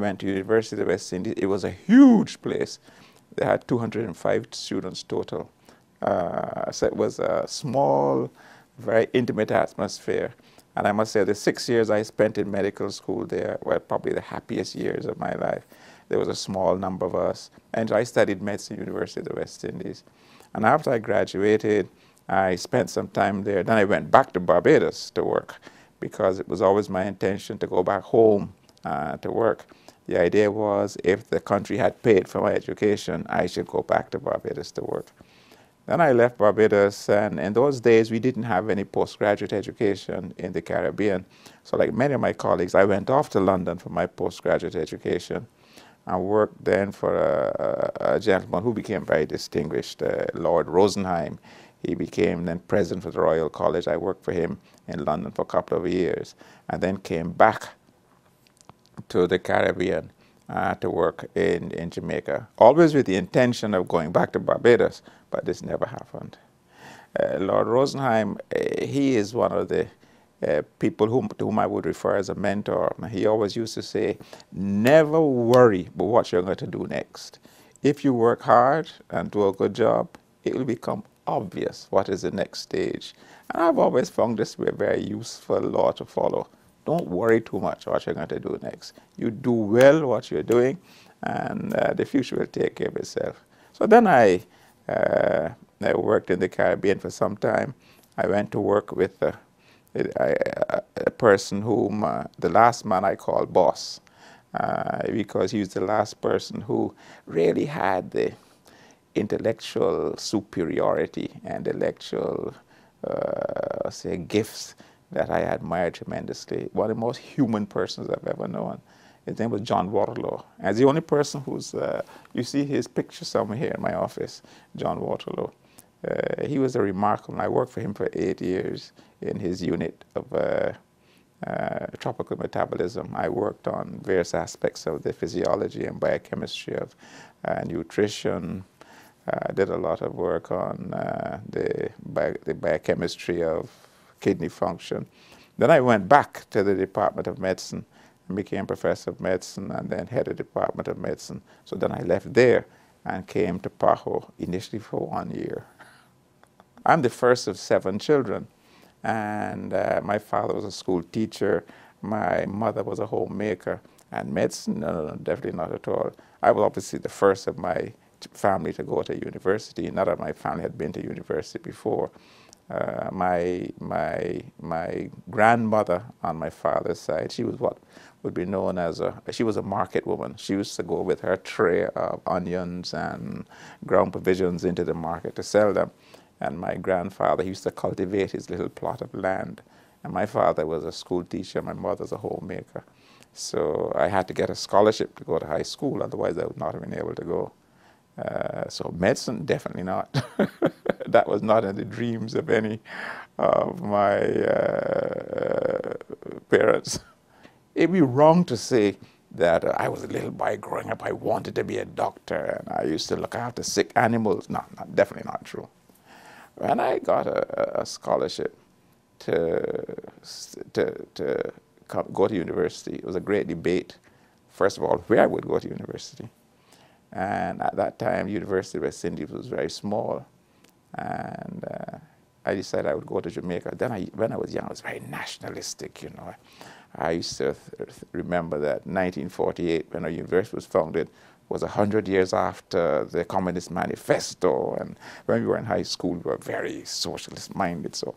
went to University of the West Indies, it was a huge place. They had 205 students total. So it was a small, very intimate atmosphere. And I must say the 6 years I spent in medical school there were probably the happiest years of my life. There was a small number of us. And I studied medicine at the University of the West Indies. And after I graduated, I spent some time there. Then I went back to Barbados to work because it was always my intention to go back home to work. The idea was if the country had paid for my education, I should go back to Barbados to work. Then I left Barbados, and in those days we didn't have any postgraduate education in the Caribbean. So like many of my colleagues, I went off to London for my postgraduate education. I worked then for a gentleman who became very distinguished, Lord Rosenheim. He became then president of the Royal College. I worked for him in London for a couple of years, and then came back to the Caribbean to work in Jamaica, always with the intention of going back to Barbados, but this never happened. Lord Rosenheim, he is one of the people to whom I would refer as a mentor. He always used to say, never worry about what you're going to do next. If you work hard and do a good job, it will become obvious what is the next stage. And I've always found this to be a very useful law to follow. Don't worry too much what you're going to do next. You do well what you're doing, and the future will take care of itself. So then I worked in the Caribbean for some time. I went to work with a person whom, the last man I call boss, because he was the last person who really had the intellectual superiority and intellectual, say, gifts that I admired tremendously. One of the most human persons I've ever known. His name was John Waterloo. As the only person who's, you see his picture somewhere here in my office, John Waterloo. He was a remarkable, I worked for him for 8 years in his unit of tropical metabolism. I worked on various aspects of the physiology and biochemistry of nutrition. Did a lot of work on the biochemistry of kidney function. Then I went back to the Department of Medicine and became professor of medicine and then head of the Department of Medicine. So then I left there and came to PAHO initially for 1 year. I'm the first of 7 children, and my father was a school teacher, my mother was a homemaker, and medicine, no, definitely not at all. I was obviously the first of my family to go to university. None of my family had been to university before. My grandmother on my father's side, she was what would be known as she was a market woman. She used to go with her tray of onions and ground provisions into the market to sell them. And my grandfather, he used to cultivate his little plot of land. And my father was a school teacher, my mother's a homemaker. So I had to get a scholarship to go to high school, otherwise I would not have been able to go. So medicine, definitely not. That was not in the dreams of any of my parents. It'd be wrong to say that I was a little boy growing up, I wanted to be a doctor, and I used to look after sick animals. No, definitely not true. When I got a scholarship to go to university, it was a great debate, first of all, where I would go to university. And at that time, University of West Indies was very small. And I decided I would go to Jamaica. Then when I was young, I was very nationalistic, you know. I used to remember that 1948, when our university was founded, was 100 years after the Communist Manifesto. And when we were in high school, we were very socialist-minded, so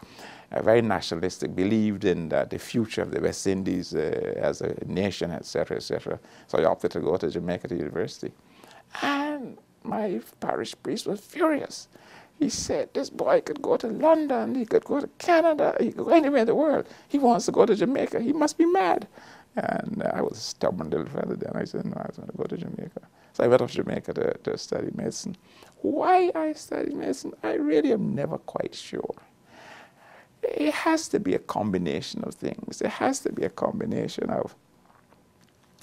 very nationalistic, believed in the future of the West Indies as a nation, etc., etc. So I opted to go to Jamaica to university. And my parish priest was furious. He said, this boy could go to London, he could go to Canada, he could go anywhere in the world. He wants to go to Jamaica, he must be mad. And I was a stubborn little fellow then. I said, no, I was going to go to Jamaica. So I went off to Jamaica to study medicine. Why I studied medicine, I really am never quite sure. It has to be a combination of things. It has to be a combination of,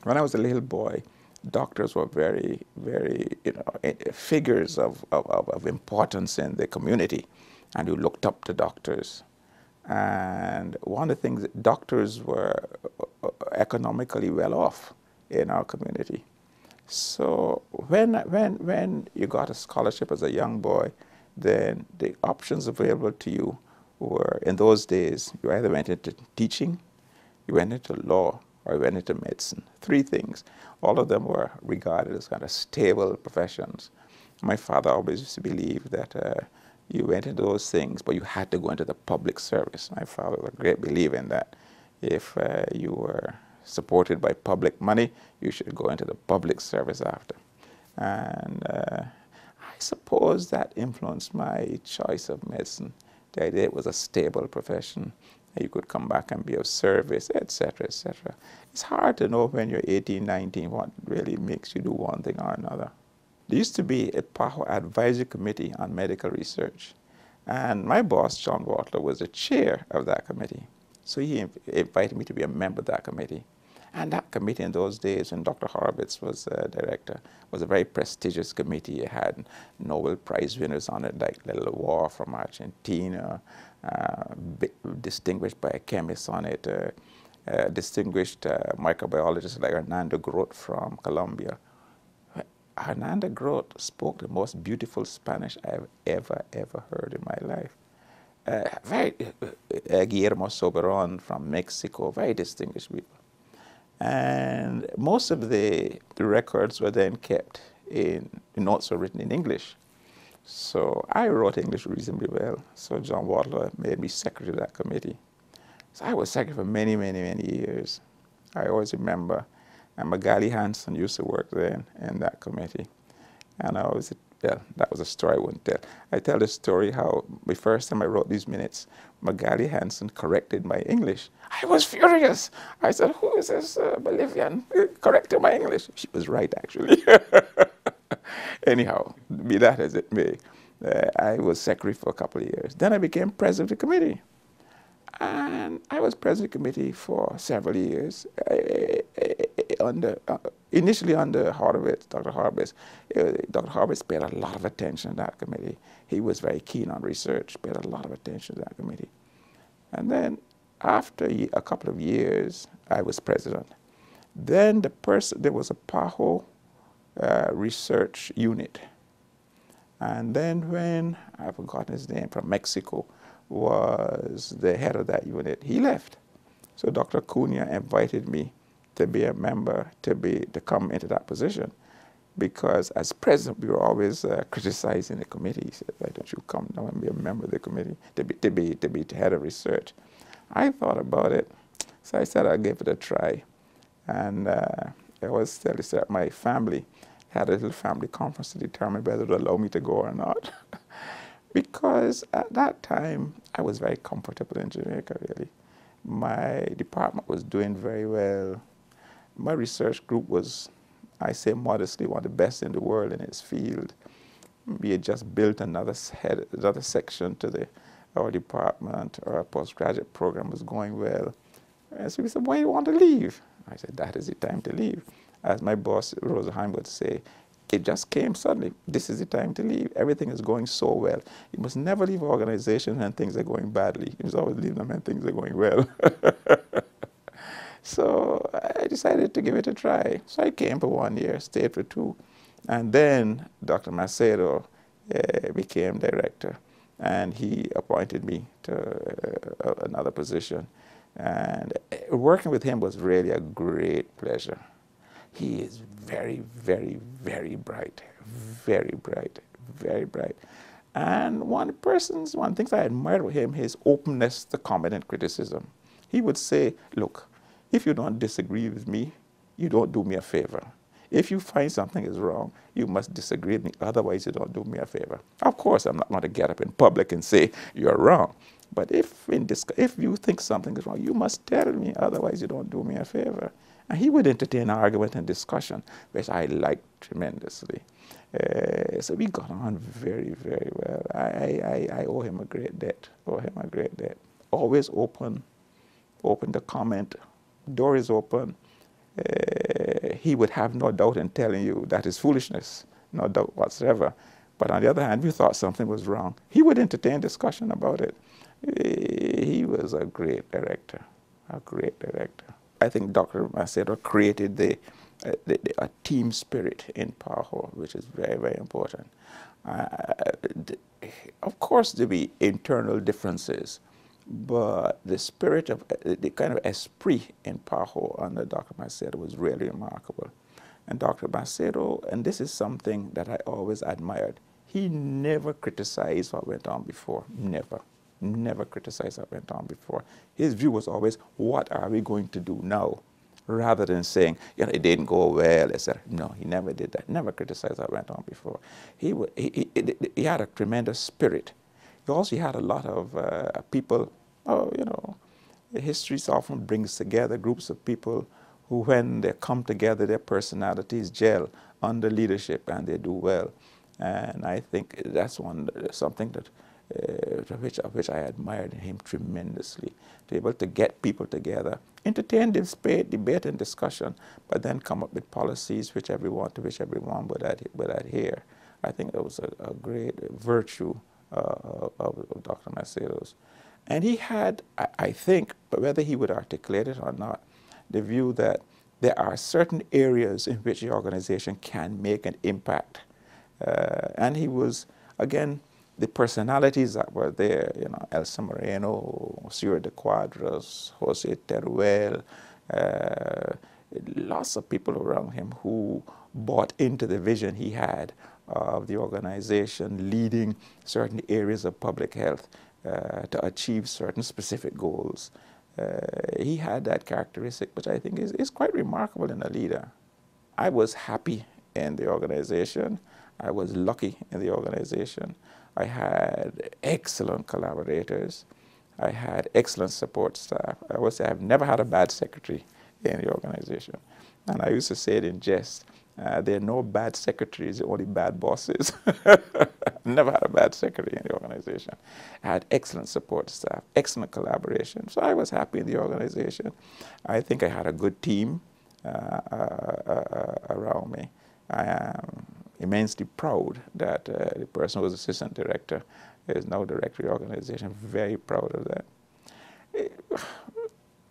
when I was a little boy, doctors were very, very, figures of importance in the community, and you looked up to doctors. And one of the things, doctors were economically well off in our community. So when you got a scholarship as a young boy, then the options available to you were, in those days, you either went into teaching, you went into law, or you went into medicine. Three things. All of them were regarded as kind of stable professions. My father always used to believe that you went into those things, but you had to go into the public service. My father was a great believer in that. If you were supported by public money, you should go into the public service after. And I suppose that influenced my choice of medicine. The idea it was a stable profession. You could come back and be of service, etc., etc. It's hard to know when you're 18, 19 what really makes you do one thing or another. There used to be a PAHO advisory committee on medical research. And my boss, John Walter, was the chair of that committee. So he invited me to be a member of that committee. And that committee in those days, when Dr. Horowitz was director, was a very prestigious committee. It had Nobel Prize winners on it, like Little War from Argentina, distinguished biochemists on it, distinguished microbiologists like Hernando Groth from Colombia. Hernando Groth spoke the most beautiful Spanish I've ever heard in my life. Guillermo Soberon from Mexico, very distinguished people. And most of the records were then kept in, the notes were written in English. So I wrote English reasonably well. So John Walter made me secretary of that committee. So I was secretary for many, many, many years. I always remember, and Magali Hansen used to work then in that committee. And I was, yeah, that was a story I wouldn't tell. I tell the story how the first time I wrote these minutes, Magali Hansen corrected my English. I was furious. I said, who is this Bolivian correcting my English? She was right, actually. Anyhow, be that as it may, I was secretary for a couple of years. Then I became president of the committee. And I was president of the committee for several years, initially under Horowitz, Dr. Horowitz. Dr. Horowitz paid a lot of attention to that committee. He was very keen on research, paid a lot of attention to that committee. And then after a couple of years, I was president. Then there was a PAHO research unit. And then when, I've forgotten his name, from Mexico, was the head of that unit, he left. So Dr. Cunha invited me to be a member, to come into that position. Because as president, we were always criticizing the committee. He said, why don't you come now and be a member of the committee, to be the head of research. I thought about it, so I said I'd give it a try. And I was telling you, my family had a little family conference to determine whether to allow me to go or not. Because at that time, I was very comfortable in Jamaica, really. My department was doing very well. My research group was, I say modestly, one of the best in the world in its field. We had just built another section to our department. Our postgraduate program was going well. And so we said, why do you want to leave? I said, that is the time to leave. As my boss, Rosenheim, would say, it just came suddenly. This is the time to leave. Everything is going so well. You must never leave an organization when things are going badly. You must always leave them when things are going well. So I decided to give it a try. So I came for 1 year, stayed for 2. And then Dr. Macedo became director. And he appointed me to another position. And working with him was really a great pleasure. He is very, very, very bright, very bright, very bright. And one of the things I admired with him, his openness to comment and criticism. He would say, look, if you don't disagree with me, you don't do me a favor. If you find something is wrong, you must disagree with me, otherwise you don't do me a favor. Of course, I'm not going to get up in public and say, you're wrong. But if you think something is wrong, you must tell me, otherwise you don't do me a favor. And he would entertain argument and discussion, which I liked tremendously. So we got on very, very well. I owe him a great debt, Always open to comment, door is open. He would have no doubt in telling you that is foolishness, no doubt whatsoever. But on the other hand, if you thought something was wrong, he would entertain discussion about it. He was a great director, a great director. I think Dr. Macedo created the a team spirit in PAHO, which is very, very important. Of course, there be internal differences, but the spirit of the kind of esprit in PAHO under Dr. Macedo was really remarkable. And Dr. Macedo, and this is something that I always admired, he never criticized what went on before. Never. Never criticized what went on before. His view was always, what are we going to do now? Rather than saying, you know, it didn't go well, etc. No, he never did that. Never criticized what went on before. He had a tremendous spirit. He also had a lot of people, you know, history often brings together groups of people who, when they come together, their personalities gel under leadership and they do well. And I think that's something that which I admired in him tremendously, to be able to get people together, entertain, debate and discussion, but then come up with policies to which everyone would adhere. I think that was a great virtue of Dr. Macedo's. And he had, I think, but whether he would articulate it or not, the view that there are certain areas in which the organization can make an impact. And he was, again, the personalities that were there, you know, Elsa Moreno, Ciro de Quadros, Jose Teruel, lots of people around him who bought into the vision he had of the organization leading certain areas of public health to achieve certain specific goals. He had that characteristic, which I think is quite remarkable in a leader. I was happy in the organization. I was lucky in the organization. I had excellent collaborators. I had excellent support staff. I would say I've never had a bad secretary in the organization. And I used to say it in jest, there are no bad secretaries, only bad bosses. Never had a bad secretary in the organization. I had excellent support staff, excellent collaboration. So I was happy in the organization. I think I had a good team around me. I am immensely proud that the person who was assistant director is now director of the organization. Very proud of that.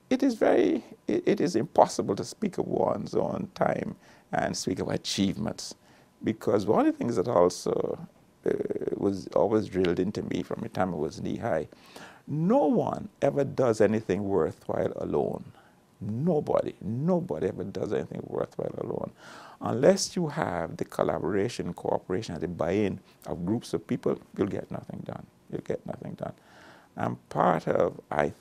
It is impossible to speak of one's own time and speak of achievements, because one of the things that also was always drilled into me from the time I was knee-high, no one ever does anything worthwhile alone. Nobody ever does anything worthwhile alone. Unless you have the collaboration, cooperation, and the buy-in of groups of people, you'll get nothing done. You'll get nothing done. And part of, I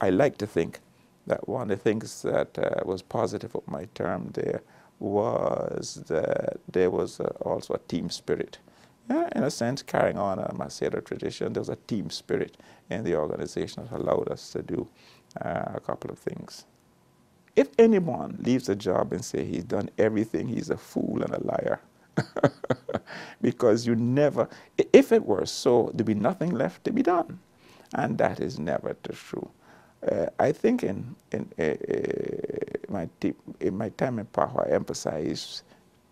like to think that one of the things that was positive of my term there was that there was also a team spirit. Yeah, in a sense, carrying on a Macedo tradition, there was a team spirit in the organization that allowed us to do a couple of things. If anyone leaves a job and say he's done everything, he's a fool and a liar. Because you never, if it were so, there'd be nothing left to be done. And that is never true. I think in my time in PAHO, I emphasized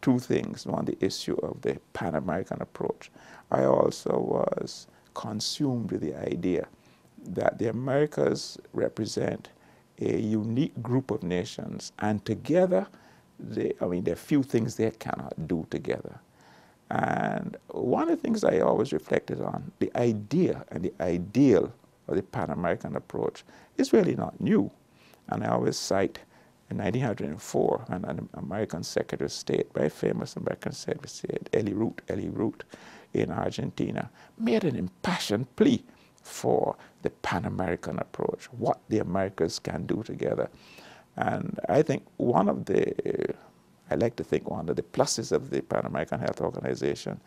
two things. One, the issue of the Pan-American approach. I also was consumed with the idea that the Americas represent a unique group of nations, and together, there are few things they cannot do together. And one of the things I always reflected on, the idea and the ideal of the Pan-American approach is really not new. And I always cite in 1904, an American Secretary of State, very famous American Secretary of State, Eli Root in Argentina, made an impassioned plea for the Pan-American approach, what the Americas can do together. And I think I like to think one of the pluses of the Pan-American Health Organization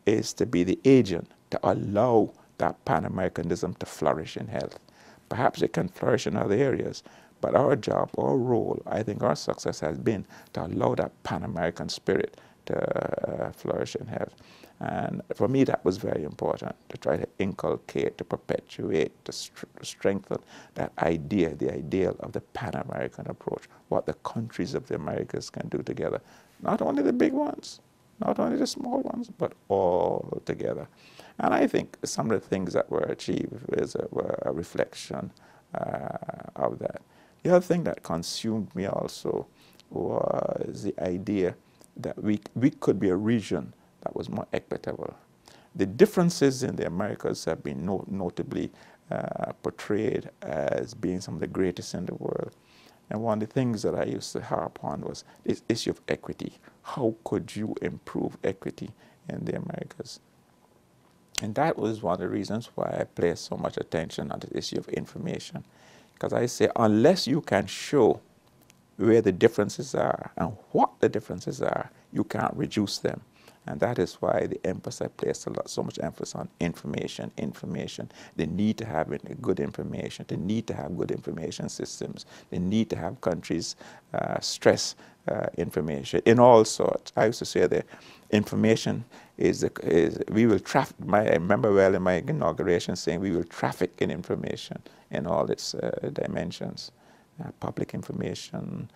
is to be the agent to allow that Pan-Americanism to flourish in health. Perhaps it can flourish in other areas, but our job, our role, I think our success has been to allow that Pan-American spirit to flourish in health. And for me, that was very important, to try to inculcate, to perpetuate, to strengthen that idea, the ideal of the Pan-American approach, what the countries of the Americas can do together. Not only the big ones, not only the small ones, but all together. And I think some of the things that were achieved were a reflection of that. The other thing that consumed me also was the idea that we could be a region that was more equitable. The differences in the Americas have been notably portrayed as being some of the greatest in the world. And one of the things that I used to harp on was this issue of equity. How could you improve equity in the Americas? And that was one of the reasons why I placed so much attention on the issue of information. Because I say, unless you can show where the differences are and what the differences are, you can't reduce them. And that is why the emphasis I placed so much emphasis on information, the need to have good information, the need to have good information systems, the need to have countries stress information in all sorts. I used to say that information we will traffic. I remember well in my inauguration saying we will traffic in information in all its dimensions, public information,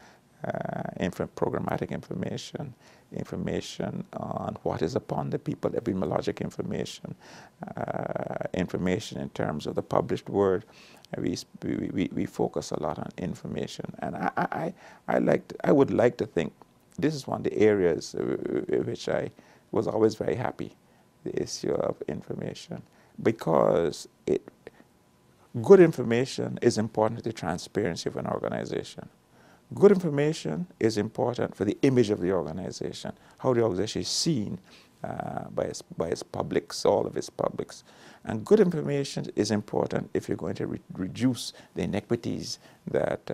programmatic information, information on what is upon the people, epidemiologic information, information in terms of the published word. We focus a lot on information, and I would like to think this is one of the areas which I was always very happy, the issue of information, because good information is important to the transparency of an organization. Good information is important for the image of the organization, how the organization is seen by its publics, all of its publics. And good information is important if you're going to reduce the inequities that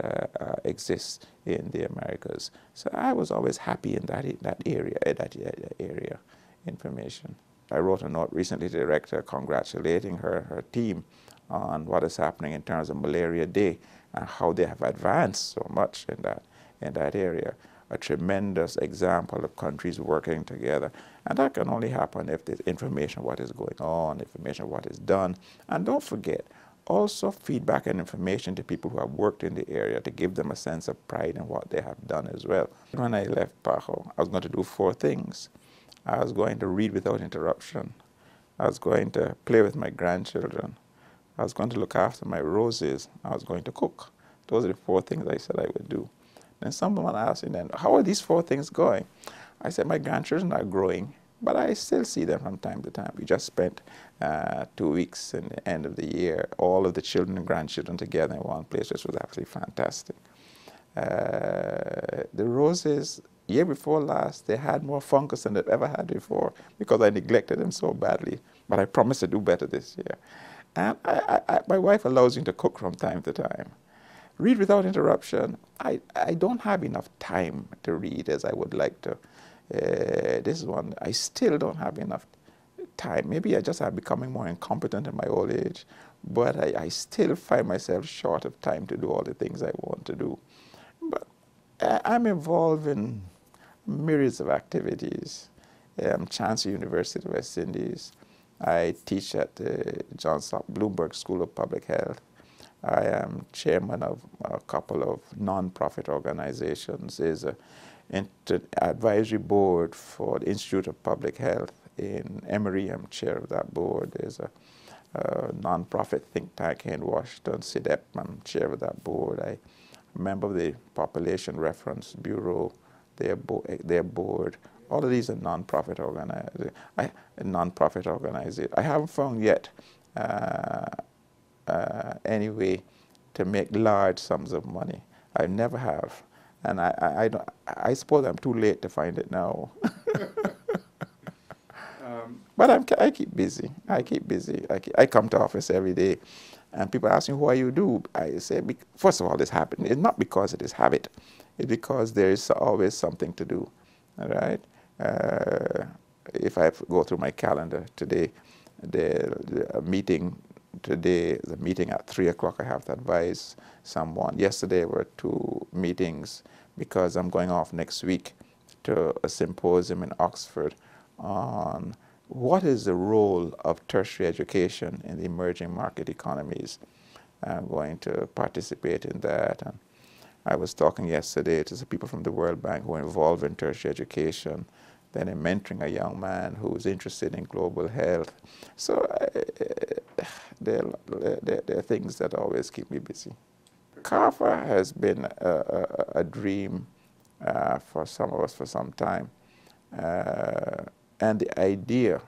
exist in the Americas. So I was always happy in that area, information. I wrote a note recently to the director congratulating her team on what is happening in terms of Malaria Day and how they have advanced so much in that area. A tremendous example of countries working together. And that can only happen if there's information of what is going on, information of what is done. And don't forget, also feedback and information to people who have worked in the area to give them a sense of pride in what they have done as well. When I left PAHO, I was going to do 4 things. I was going to read without interruption. I was going to play with my grandchildren. I was going to look after my roses. I was going to cook. Those are the 4 things I said I would do. Then someone asked me then, how are these 4 things going? I said, my grandchildren are growing, but I still see them from time to time. We just spent 2 weeks in the end of the year, all of the children and grandchildren together in one place, which was absolutely fantastic. The roses, year before last, they had more fungus than they've ever had before because I neglected them so badly. But I promise to do better this year. And my wife allows me to cook from time to time. Read without interruption. I don't have enough time to read as I would like to. This is one, I still don't have enough time. Maybe I just am becoming more incompetent in my old age, but I still find myself short of time to do all the things I want to do. But I'm involved in myriads of activities. I'm Chancellor University of West Indies. I teach at the John Stock Bloomberg School of Public Health. I am chairman of a couple of non-profit organizations. There's an advisory board for the Institute of Public Health in Emory. I'm chair of that board. There's a non-profit think tank here in Washington, CDEP. I'm chair of that board. I'm a member of the Population Reference Bureau, their board. All of these are non-profit organizations. I haven't found yet any way to make large sums of money. I never have. And I suppose I'm too late to find it now. But I keep busy. I keep busy. I come to office every day, and people ask me what you do. I say, first of all, this happened. It's not because it is habit. It's because there is always something to do. All right? If I go through my calendar today, the meeting today, the meeting at 3 o'clock, I have to advise someone. Yesterday were 2 meetings because I'm going off next week to a symposium in Oxford on what is the role of tertiary education in the emerging market economies. I'm going to participate in that. And I was talking yesterday to some people from the World Bank who are involved in tertiary education. Then I'm mentoring a young man who's interested in global health. So there are things that always keep me busy. CARFA has been a dream for some of us for some time. And the idea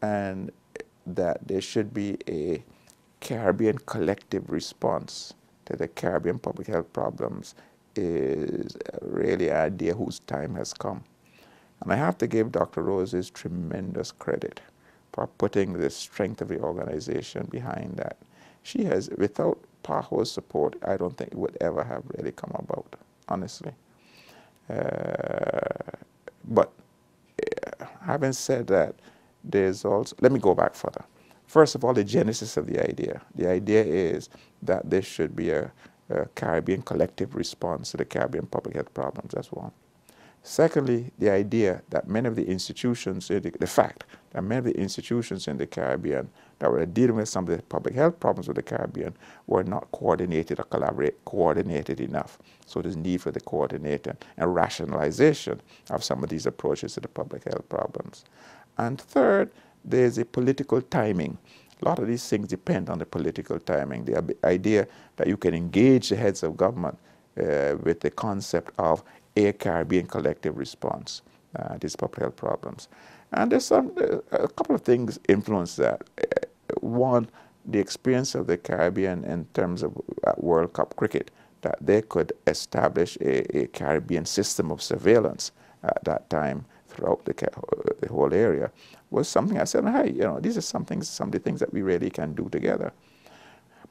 and that there should be a Caribbean collective response to the Caribbean public health problems is really an idea whose time has come. And I have to give Dr. Roses tremendous credit for putting the strength of the organization behind that. She has, without PAHO's support, I don't think it would ever have really come about, honestly. But having said that, there's also, let me go back further. First of all, the genesis of the idea. The idea is that there should be a Caribbean collective response to the Caribbean public health problems. That's one. Secondly, the idea that many of the institutions, the fact that many of the institutions in the Caribbean that were dealing with some of the public health problems of the Caribbean were not coordinated or coordinated enough. So there's need for the coordinating and rationalization of some of these approaches to the public health problems. And third, there's a political timing. A lot of these things depend on the political timing. The idea that you can engage the heads of government with the concept of a Caribbean collective response to these public health problems. And there's a couple of things influence that. One, the experience of the Caribbean in terms of World Cup cricket, that they could establish a Caribbean system of surveillance at that time throughout the whole area, was something I said, hey, these are some of the things that we really can do together.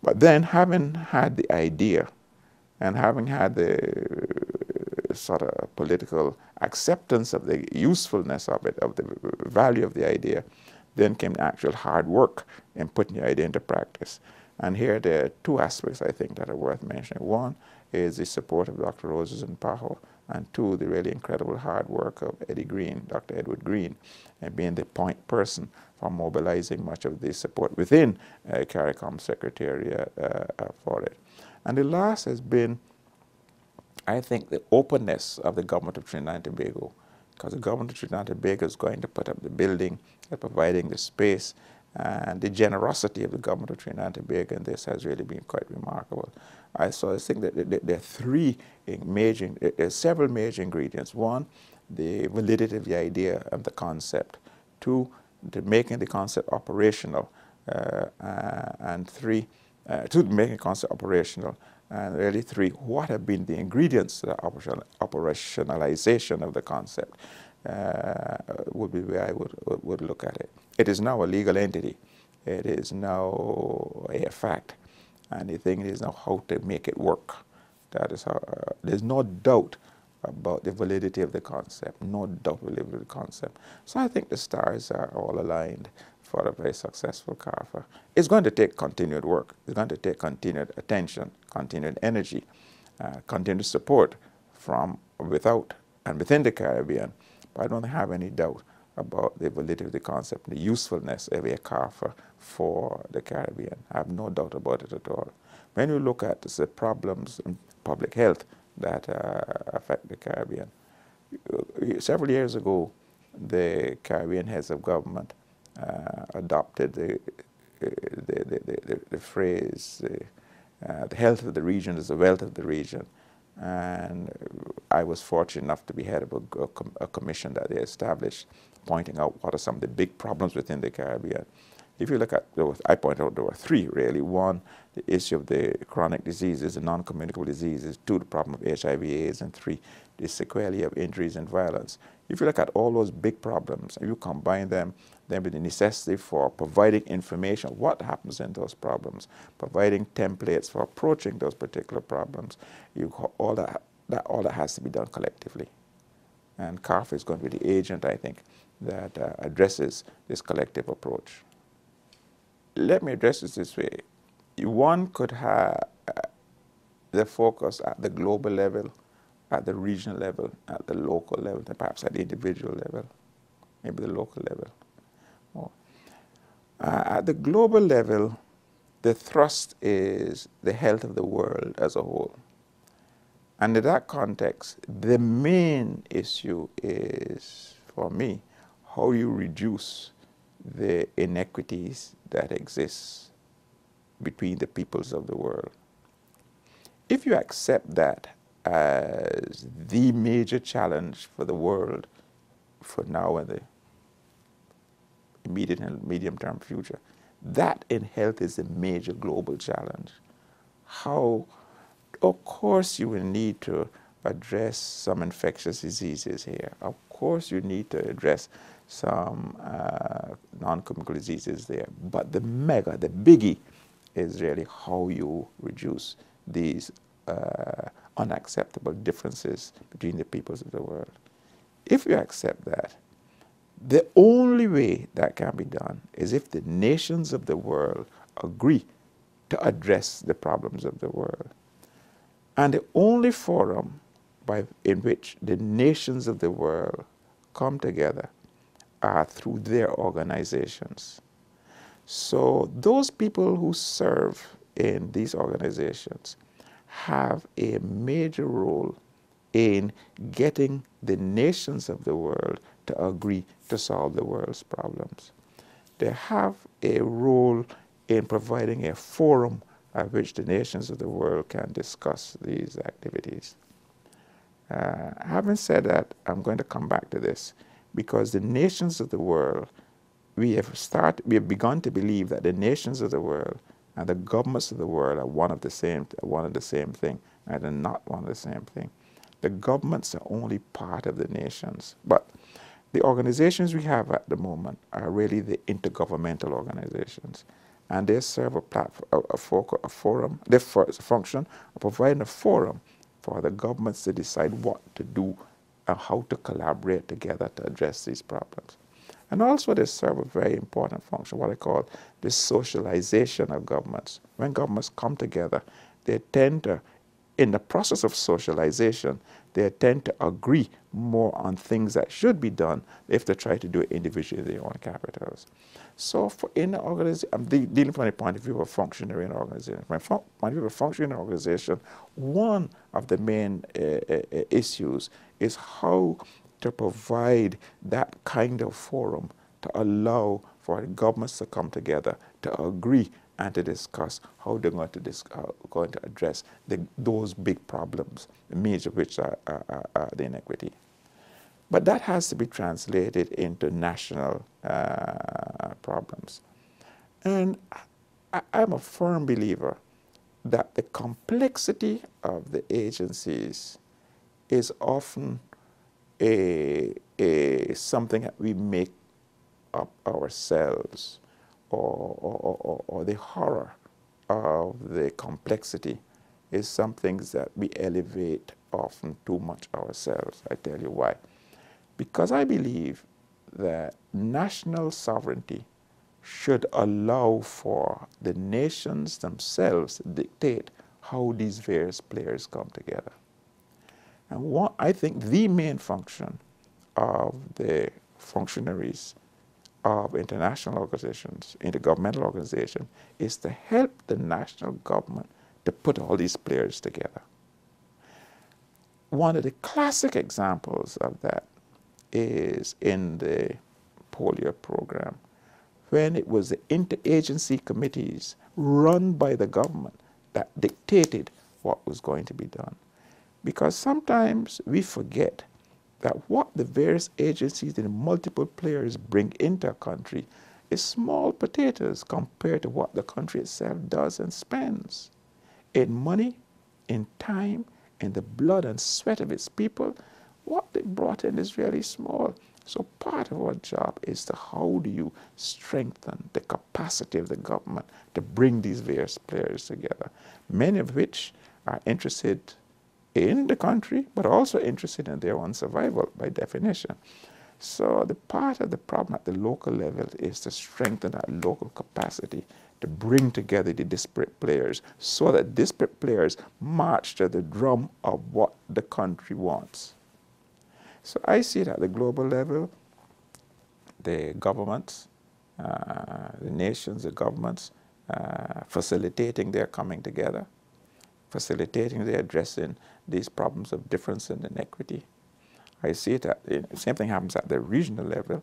But then having had the idea and having had the sort of political acceptance of the usefulness of it, of the value of the idea, then came the actual hard work in putting the idea into practice. And here there are two aspects, I think, that are worth mentioning. One is the support of Dr. Roses and PAHO, and two, the really incredible hard work of Eddie Green, Dr. Edward Green, and being the point person for mobilizing much of the support within CARICOM Secretariat for it. And the last has been, I think, the openness of the government of Trinidad and Tobago, because the government of Trinidad and Tobago is going to put up the building, they're providing the space, and the generosity of the government of Trinidad and Tobago in this has really been quite remarkable. So I think that there are several major ingredients. One, the validity of the idea and the concept. Two, making the concept operational. And three, making the concept operational. And really three, what have been the ingredients to the operationalization of the concept would be where I would look at it. It is now a legal entity. It is now a fact. And the thing is now how to make it work. That is how, there's no doubt about the validity of the concept, no doubt about the validity of the concept. So I think the stars are all aligned for a very successful CARFA. It's going to take continued work. It's going to take continued attention, continued energy, continued support from without and within the Caribbean. But I don't have any doubt about the validity of the concept, the usefulness of a CARFA for the Caribbean. I have no doubt about it at all. When you look at the problems in public health that affect the Caribbean, several years ago, the Caribbean heads of government adopted the phrase, the health of the region is the wealth of the region. And I was fortunate enough to be head of a commission that they established, pointing out what are some of the big problems within the Caribbean. If you look at, I pointed out there were three really. One, the issue of the chronic diseases, the non-communicable diseases. Two, the problem of HIV/AIDS. And three, the sequelae of injuries and violence. If you look at all those big problems, and you combine them, then with the necessity for providing information, what happens in those problems, providing templates for approaching those particular problems, all that has to be done collectively. And CARFA is going to be the agent, I think, that addresses this collective approach. Let me address this way. One could have the focus at the global level, at the regional level, at the local level, and perhaps at the individual level, maybe the local level. At the global level, the thrust is the health of the world as a whole. And in that context, the main issue is, for me, how you reduce the inequities that exist between the peoples of the world. If you accept that as the major challenge for the world for now and the immediate and medium-term future. That in health is a major global challenge. How, of course, you will need to address some infectious diseases here. Of course, you need to address some non-communicable diseases there. But the biggie, is really how you reduce these unacceptable differences between the peoples of the world. If you accept that, the only way that can be done is if the nations of the world agree to address the problems of the world. And the only forum in which the nations of the world come together are through their organizations. So those people who serve in these organizations have a major role in getting the nations of the world to agree to solve the world's problems. They have a role in providing a forum at which the nations of the world can discuss these activities. Having said that, I'm going to come back to this because the nations of the world, we have begun to believe that the nations of the world and the governments of the world are one of the same thing, and they're not one of the same thing. The governments are only part of the nations, but the organizations we have at the moment are really the intergovernmental organizations, and they serve a forum. They function of providing a forum for the governments to decide what to do and how to collaborate together to address these problems. And also they serve a very important function, what I call the socialization of governments. When governments come together, they tend to, in the process of socialization, they tend to agree more on things that should be done if they try to do it individually in their own capitals. So in the organization, I'm dealing from the point of view of a functionary in an organization. From the point of view of a functionary in an organization, one of the main issues is how to provide that kind of forum to allow for the governments to come together, to agree and to discuss how they're going to address those big problems, the major of which are the inequity. But that has to be translated into national problems. And I'm a firm believer that the complexity of the agencies is often something that we make up ourselves, or the horror of the complexity is some things that we elevate often too much ourselves. I tell you why. Because I believe that national sovereignty should allow for the nations themselves to dictate how these various players come together. And I think the main function of the functionaries of international organizations, intergovernmental organizations, is to help the national government to put all these players together. One of the classic examples of that is in the polio program, when it was the interagency committees run by the government that dictated what was going to be done. Because sometimes we forget that what the various agencies and multiple players bring into a country is small potatoes compared to what the country itself does and spends in money, in time, in the blood and sweat of its people. What they brought in is really small. So part of our job is to how do you strengthen the capacity of the government to bring these various players together, many of which are interested in the country, but also interested in their own survival by definition. So the part of the problem at the local level is to strengthen that local capacity to bring together the disparate players so that disparate players march to the drum of what the country wants. So I see it at the global level, the governments, the nations, the governments, facilitating their coming together, facilitating their addressing these problems of difference and inequity. I see it the same thing happens at the regional level,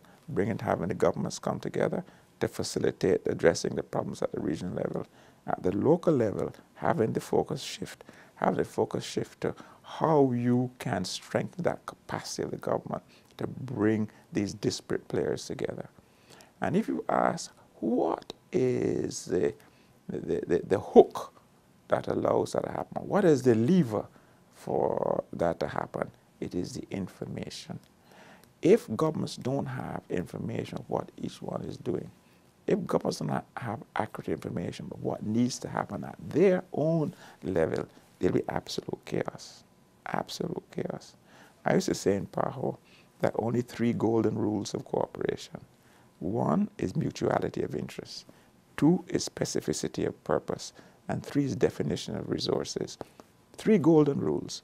having the governments come together to facilitate addressing the problems at the regional level. At the local level, having the focus shift to how you can strengthen that capacity of the government to bring these disparate players together. And if you ask, what is the hook that allows that to happen? What is the lever for that to happen? It is the information. If governments don't have information of what each one is doing, if governments do not have accurate information of what needs to happen at their own level, there'll be absolute chaos. Absolute chaos. I used to say in PAHO that only 3 golden rules of cooperation. 1 is mutuality of interest. 2 is specificity of purpose. And 3 is definition of resources. 3 golden rules.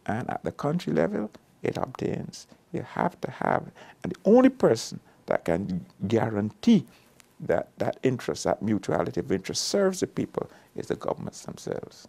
And at the country level, it obtains. You have to have, and the only person that can guarantee that interest, that mutuality of interest serves the people is the governments themselves.